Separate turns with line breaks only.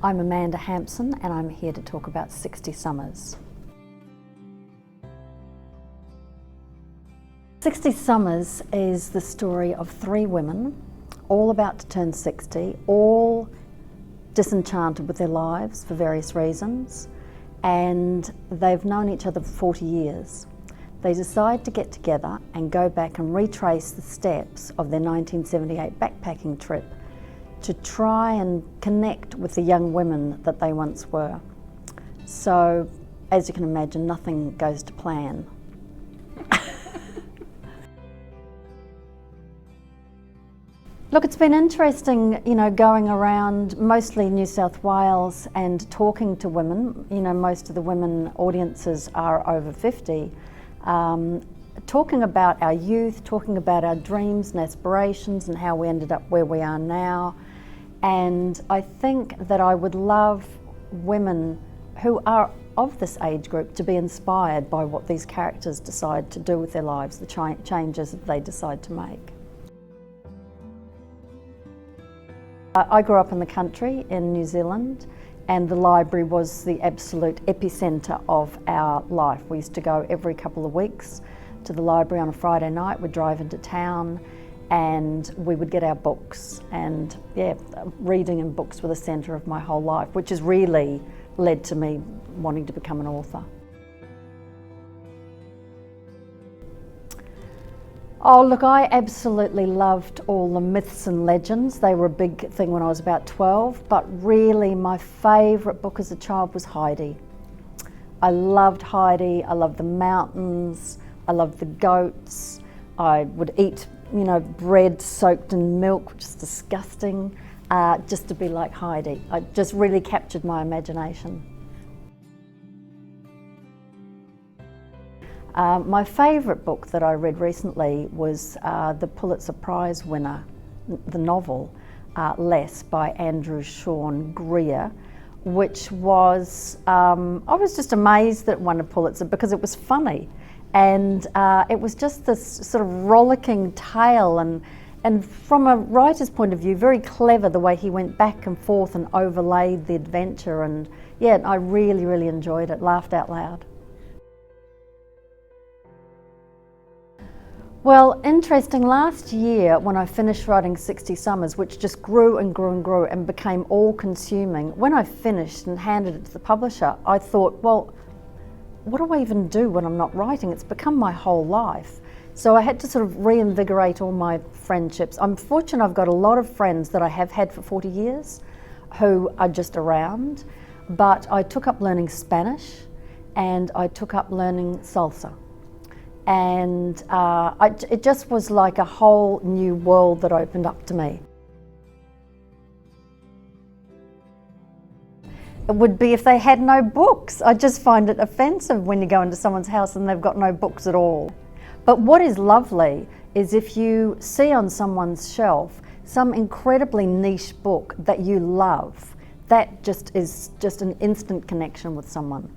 I'm Amanda Hampson and I'm here to talk about 60 Summers. 60 Summers is the story of three women, all about to turn 60, all disenchanted with their lives for various reasons, and they've known each other for 40 years. They decide to get together and go back and retrace the steps of their 1978 backpacking trip to try and connect with the young women that they once were. So, as you can imagine, nothing goes to plan. Look, it's been interesting, going around mostly New South Wales and talking to women. Most of the women audiences are over 50. Talking about our youth, talking about our dreams and aspirations and how we ended up where we are now. And I think that I would love women who are of this age group to be inspired by what these characters decide to do with their lives, the changes that they decide to make. I grew up in the country in New Zealand, and the library was the absolute epicentre of our life. We used to go every couple of weeks to the library on a Friday night. We'd drive into town and we would get our books, and reading and books were the centre of my whole life, which has really led to me wanting to become an author. Oh look, I absolutely loved all the myths and legends. They were a big thing when I was about 12, but really my favourite book as a child was Heidi. I loved Heidi, I loved the mountains, I loved the goats. I would eat, bread soaked in milk, which is disgusting, just to be like Heidi. It just really captured my imagination. My favourite book that I read recently was the Pulitzer Prize winner, the novel, Less by Andrew Sean Greer, which was, I was just amazed that it won a Pulitzer because it was funny. And it was just this sort of rollicking tale, and from a writer's point of view, very clever the way he went back and forth and overlaid the adventure. And yeah, I really, really enjoyed it, laughed out loud. Well, interesting, last year when I finished writing 60 Summers, which just grew and grew and grew and became all-consuming, when I finished and handed it to the publisher, I thought, well, what do I even do when I'm not writing? It's become my whole life. So I had to sort of reinvigorate all my friendships. I'm fortunate I've got a lot of friends that I have had for 40 years who are just around, but I took up learning Spanish and I took up learning salsa. And it just was like a whole new world that opened up to me. It would be if they had no books. I just find it offensive when you go into someone's house and they've got no books at all. But what is lovely is if you see on someone's shelf some incredibly niche book that you love, that just is just an instant connection with someone.